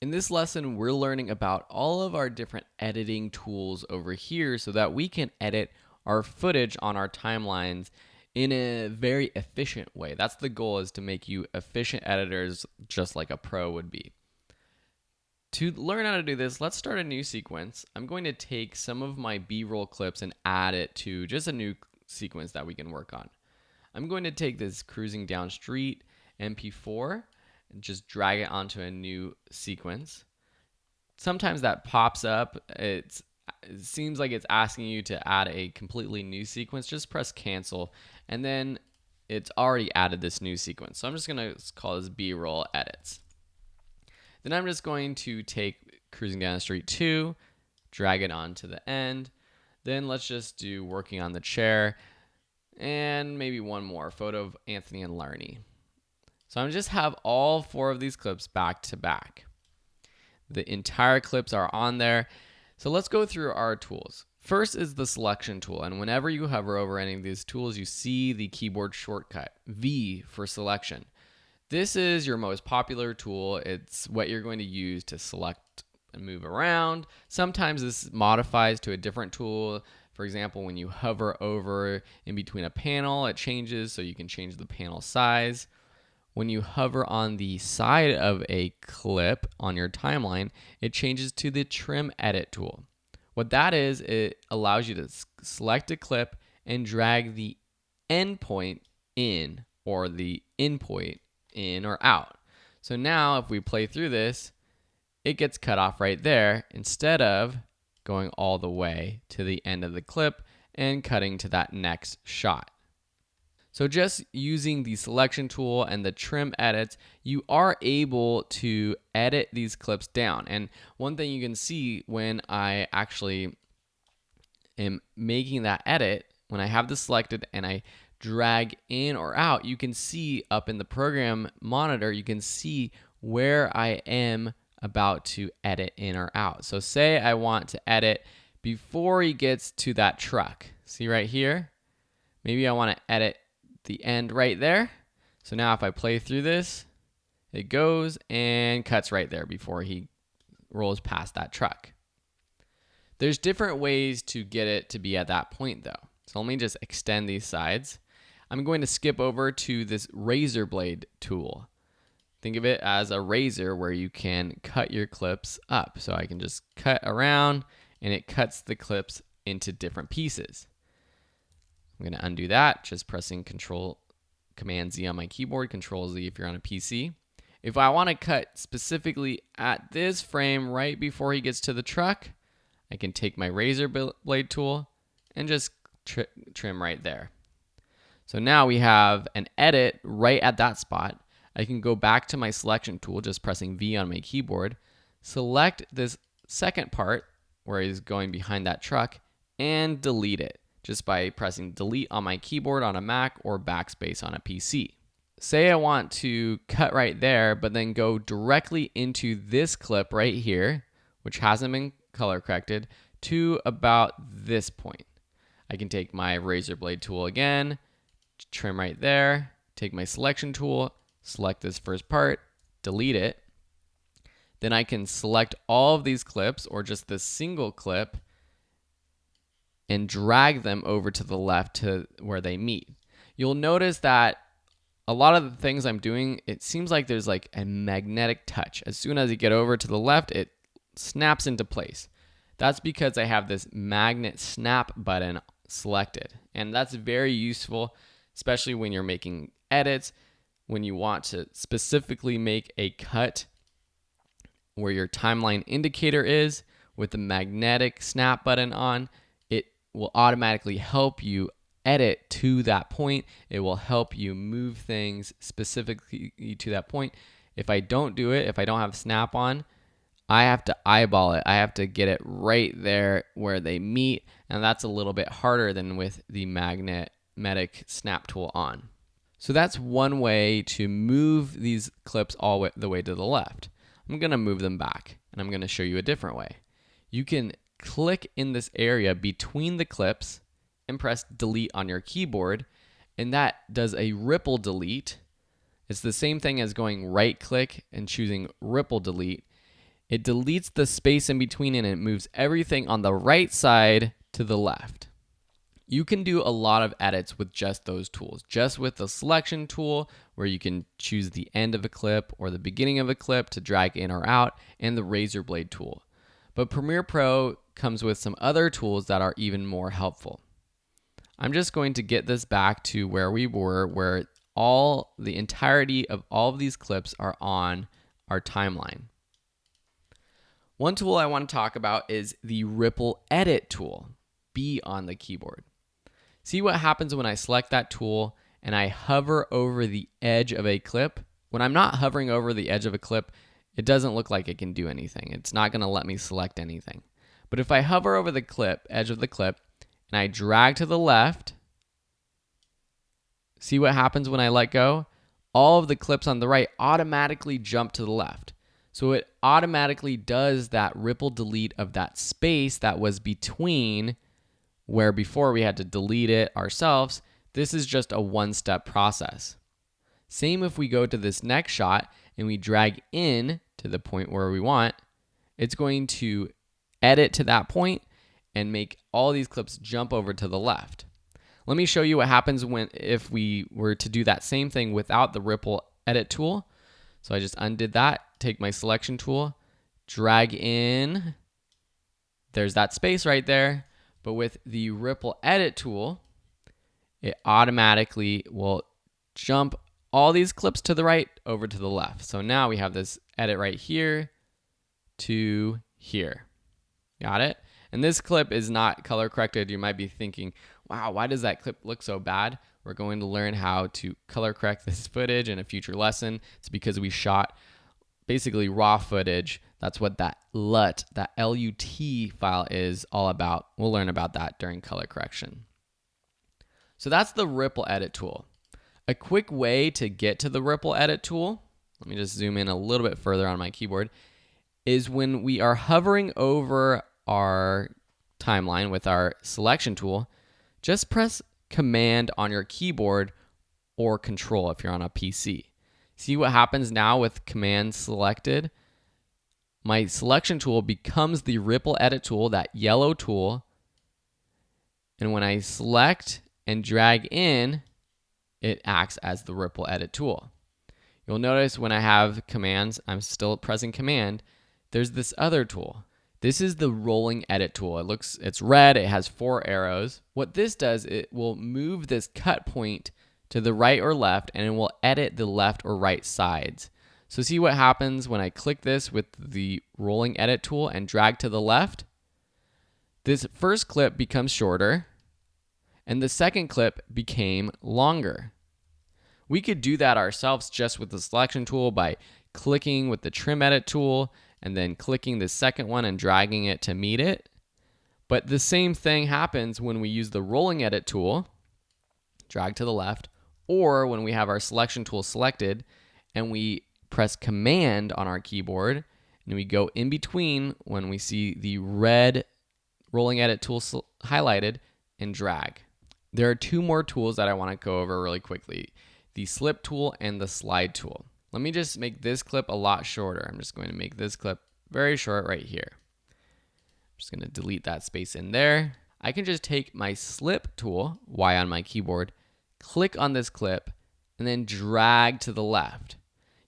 In this lesson, we're learning about all of our different editing tools over here so that we can edit our footage on our timelines in a very efficient way. That's the goal, is to make you efficient editors just like a pro would be. To learn how to do this, let's start a new sequence. I'm going to take some of my B-roll clips and add it to just a new sequence that we can work on. I'm going to take this cruising down street MP4 and just drag it onto a new sequence. Sometimes that pops up. It seems like it's asking you to add a completely new sequence. Just press cancel, and then it's already added this new sequence. So I'm just going to call this B-roll edits. Then I'm just going to take cruising down the street 2, drag it onto the end. Then let's just do working on the chair, and maybe one more, photo of Anthony and Larnie. So I'm just have all 4 of these clips back to back. The entire clips are on there. So let's go through our tools. First is the selection tool, and whenever you hover over any of these tools, you see the keyboard shortcut, V for selection. This is your most popular tool. It's what you're going to use to select and move around. Sometimes this modifies to a different tool. For example, when you hover over in between a panel, it changes, so you can change the panel size. When you hover on the side of a clip on your timeline, it changes to the trim edit tool. What that is, it allows you to select a clip and drag the end point in, or the in point in or out. So now if we play through this, it gets cut off right there instead of going all the way to the end of the clip and cutting to that next shot. So just using the selection tool and the trim edits, you are able to edit these clips down. And one thing you can see when I actually am making that edit, when I have this selected and I drag in or out, you can see up in the program monitor, you can see where I am about to edit in or out. So say I want to edit before he gets to that truck. See right here? Maybe I want to edit the end right there. So now if I play through this, it goes and cuts right there before he rolls past that truck. There's different ways to get it to be at that point though. So let me just extend these sides. I'm going to skip over to this razor blade tool. Think of it as a razor where you can cut your clips up. So I can just cut around and it cuts the clips into different pieces. I'm going to undo that, just pressing Command Z on my keyboard, Control Z if you're on a PC. If I want to cut specifically at this frame right before he gets to the truck, I can take my razor blade tool and just trim right there. So now we have an edit right at that spot. I can go back to my selection tool, just pressing V on my keyboard, select this second part where he's going behind that truck, and delete it just by pressing delete on my keyboard on a Mac or backspace on a PC. Say I want to cut right there, but then go directly into this clip right here, which hasn't been color corrected, to about this point. I can take my razor blade tool again, trim right there, take my selection tool, select this first part, delete it. Then I can select all of these clips or just this single clip and drag them over to the left to where they meet. You'll notice that a lot of the things I'm doing, it seems like there's like a magnetic touch. As soon as you get over to the left, it snaps into place. That's because I have this magnet snap button selected. And that's very useful, especially when you're making edits, when you want to specifically make a cut where your timeline indicator is with the magnetic snap button on. It will automatically help you edit to that point. It will help you move things specifically to that point. If I don't do it, if I don't have snap on, I have to eyeball it. I have to get it right there where they meet, and that's a little bit harder than with the magnetic snap tool on. So that's one way to move these clips all the way to the left. I'm going to move them back, and I'm going to show you a different way. You can click in this area between the clips and press delete on your keyboard, and that does a ripple delete. It's the same thing as going right click and choosing ripple delete. It deletes the space in between and it moves everything on the right side to the left. You can do a lot of edits with just those tools, just with the selection tool where you can choose the end of a clip or the beginning of a clip to drag in or out, and the razor blade tool. But Premiere Pro comes with some other tools that are even more helpful. I'm just going to get this back to where we were, where the entirety of all of these clips are on our timeline. One tool I want to talk about is the Ripple Edit tool, B on the keyboard. See what happens when I select that tool and I hover over the edge of a clip? When I'm not hovering over the edge of a clip, it doesn't look like it can do anything. It's not going to let me select anything. But if I hover over the edge of the clip, and I drag to the left, see what happens when I let go? All of the clips on the right automatically jump to the left. So it automatically does that ripple delete of that space that was between where before we had to delete it ourselves. This is just a one-step process. Same if we go to this next shot and we drag in to the point where we want, it's going to edit to that point and make all these clips jump over to the left. Let me show you what happens if we were to do that same thing without the Ripple Edit tool. So I just undid that, take my selection tool, drag in, there's that space right there. But with the Ripple Edit tool, it automatically will jump all these clips to the right over to the left. So now we have this edit right here to here. Got it? And this clip is not color corrected. You might be thinking, wow, why does that clip look so bad? We're going to learn how to color correct this footage in a future lesson. It's because we shot basically raw footage. That's what that LUT, that LUT file is all about. We'll learn about that during color correction. So that's the Ripple Edit tool. A quick way to get to the Ripple Edit tool, let me just zoom in a little bit further on my keyboard, is when we are hovering over our timeline with our selection tool, just press Command on your keyboard or Control if you're on a PC. See what happens now with Command selected? My selection tool becomes the Ripple Edit tool, that yellow tool. And when I select and drag in, it acts as the Ripple Edit tool. You'll notice when I have commands, I'm still pressing Command, there's this other tool. This is the rolling edit tool. It's red, it has 4 arrows. What this does, it will move this cut point to the right or left, and it will edit the left or right sides. So see what happens when I click this with the rolling edit tool and drag to the left? This first clip becomes shorter, and the second clip became longer. We could do that ourselves just with the selection tool by clicking with the trim edit tool and then clicking the second one and dragging it to meet it. But the same thing happens when we use the rolling edit tool, drag to the left, or when we have our selection tool selected and we press Command on our keyboard and we go in between when we see the red rolling edit tool highlighted and drag. There are 2 more tools that I want to go over really quickly, the slip tool and the slide tool. Let me just make this clip a lot shorter. I'm just going to make this clip very short right here. I'm just going to delete that space in there. I can just take my slip tool, Y on my keyboard, click on this clip, and then drag to the left.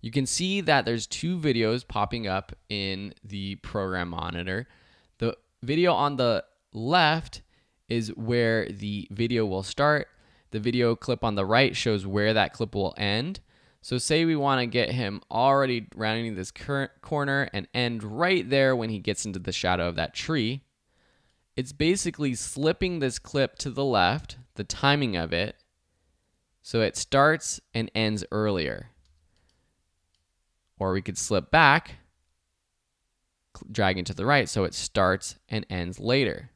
You can see that there's 2 videos popping up in the program monitor. The video on the left is where the video will start. The video clip on the right shows where that clip will end. So say we want to get him already rounding this current corner and end right there when he gets into the shadow of that tree. It's basically slipping this clip to the left, the timing of it, so it starts and ends earlier. Or we could slip back, dragging to the right, so it starts and ends later.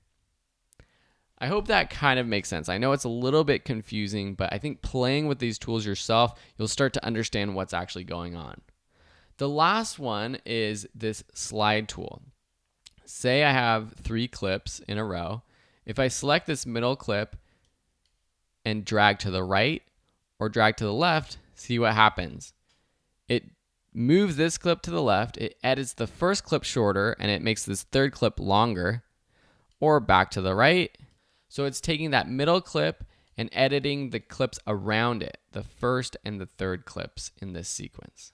I hope that kind of makes sense. I know it's a little bit confusing, but I think playing with these tools yourself, you'll start to understand what's actually going on. The last one is this slide tool. Say I have 3 clips in a row. If I select this middle clip and drag to the right or drag to the left, see what happens. It moves this clip to the left, it edits the first clip shorter and it makes this third clip longer, or back to the right. So it's taking that middle clip and editing the clips around it, the first and the third clips in this sequence.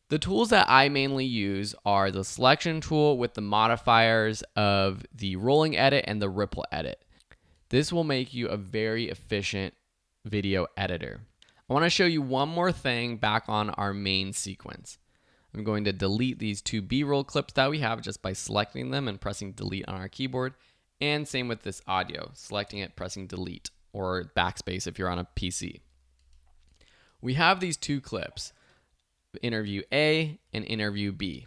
The tools that I mainly use are the selection tool with the modifiers of the rolling edit and the ripple edit. This will make you a very efficient video editor. I want to show you one more thing back on our main sequence. I'm going to delete these two B-roll clips that we have just by selecting them and pressing delete on our keyboard. And same with this audio, selecting it, pressing delete or backspace if you're on a PC. We have these two clips, interview A and interview B.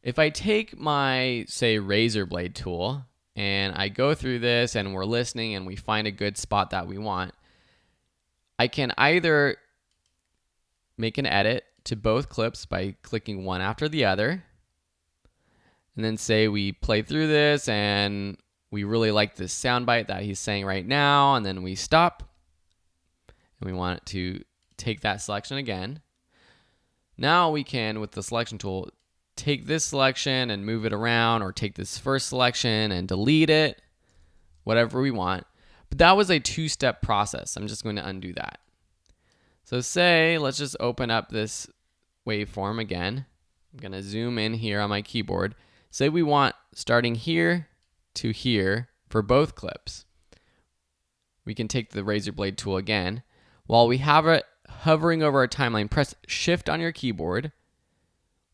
If I take my, say, razor blade tool and I go through this and we're listening and we find a good spot that we want, I can either make an edit to both clips by clicking one after the other, and then say we play through this and we really like this soundbite that he's saying right now, and then we stop and we want to take that selection again. Now we can, with the selection tool, take this selection and move it around, or take this first selection and delete it, whatever we want. But that was a two-step process. I'm just going to undo that. So say, let's just open up this waveform again. I'm going to zoom in here on my keyboard. Say we want starting here to here for both clips. We can take the razor blade tool again. While we have it hovering over our timeline, press Shift on your keyboard,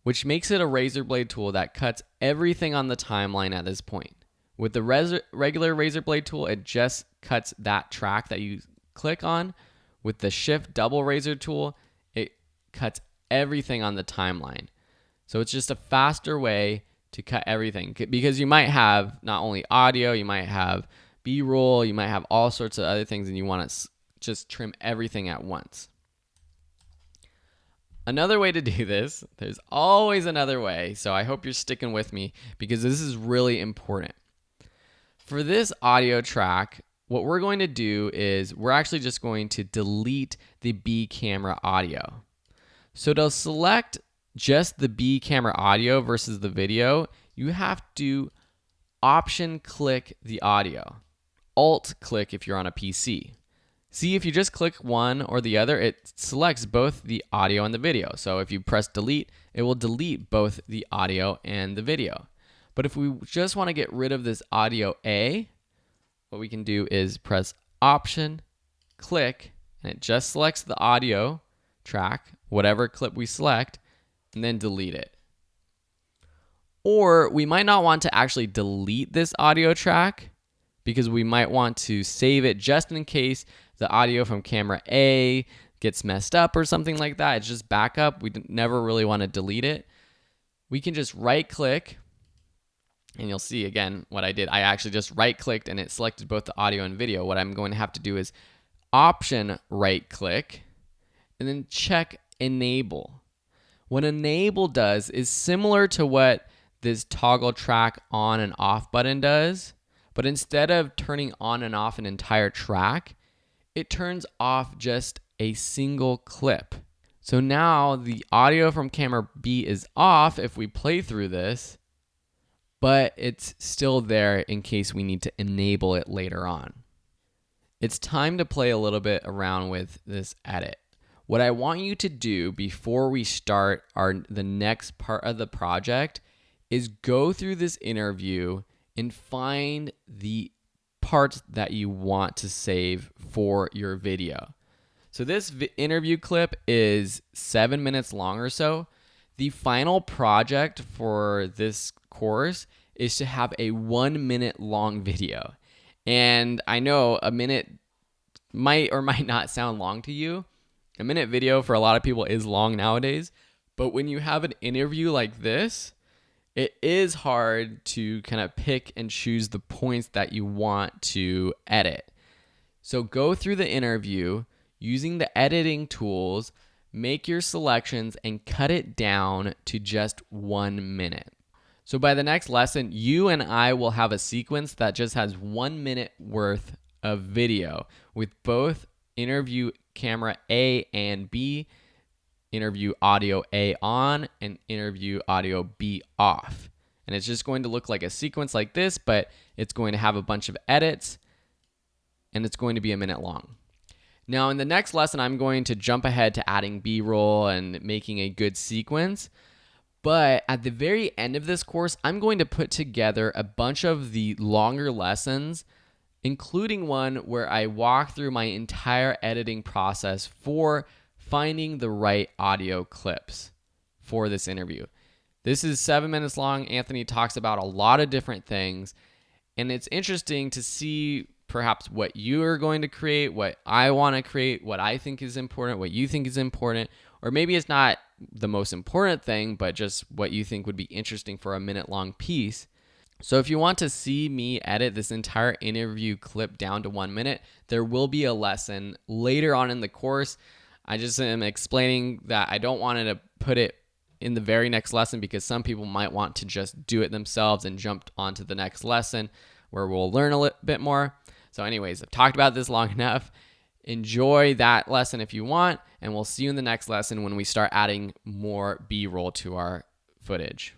which makes it a razor blade tool that cuts everything on the timeline at this point. With the regular razor blade tool, it just cuts that track that you click on. With the Shift double razor tool, it cuts everything on the timeline. So it's just a faster way to cut everything, because you might have not only audio, you might have B-roll, you might have all sorts of other things, and you want to just trim everything at once. Another way to do this, there's always another way, so I hope you're sticking with me because this is really important. For this audio track, what we're going to do is we're actually just going to delete the B camera audio. So to select just the B camera audio versus the video, you have to option click the audio, alt click if you're on a PC. See, if you just click one or the other, it selects both the audio and the video. So if you press delete, it will delete both the audio and the video. But if we just want to get rid of this audio A, what we can do is press option, click, and it just selects the audio track, whatever clip we select, and then delete it. Or we might not want to actually delete this audio track because we might want to save it just in case the audio from camera A gets messed up or something like that. It's just backup. We never really want to delete it. We can just right click, and you'll see again what I did. I actually just right clicked and it selected both the audio and video. What I'm going to have to do is option right click and then check enable. What enable does is similar to what this toggle track on and off button does, but instead of turning on and off an entire track, it turns off just a single clip. So now the audio from camera B is off if we play through this, but it's still there in case we need to enable it later on. It's time to play a little bit around with this edit. What I want you to do before we start the next part of the project is go through this interview and find the parts that you want to save for your video. So this interview clip is 7 minutes long or so. The final project for this course is to have a 1 minute long video. And I know a minute might or might not sound long to you. A minute video for a lot of people is long nowadays. But when you have an interview like this, it is hard to kind of pick and choose the points that you want to edit. So go through the interview using the editing tools, make your selections, and cut it down to just 1 minute. So by the next lesson, you and I will have a sequence that just has 1 minute worth of video with both interview camera A and B interview audio A on and interview audio B off. And it's just going to look like a sequence like this, but it's going to have a bunch of edits, and it's going to be a minute long. Now, in the next lesson, I'm going to jump ahead to adding B-roll and making a good sequence. But at the very end of this course, I'm going to put together a bunch of the longer lessons, including one where I walk through my entire editing process for finding the right audio clips for this interview. This is 7 minutes long. Anthony talks about a lot of different things, and it's interesting to see perhaps what you are going to create, what I want to create, what I think is important, what you think is important, or maybe it's not the most important thing, but just what you think would be interesting for a minute-long piece. So if you want to see me edit this entire interview clip down to 1 minute, there will be a lesson later on in the course. I just am explaining that I don't want to put it in the very next lesson because some people might want to just do it themselves and jump on to the next lesson where we'll learn a little bit more. So anyways, I've talked about this long enough. Enjoy that lesson if you want, and we'll see you in the next lesson when we start adding more B-roll to our footage.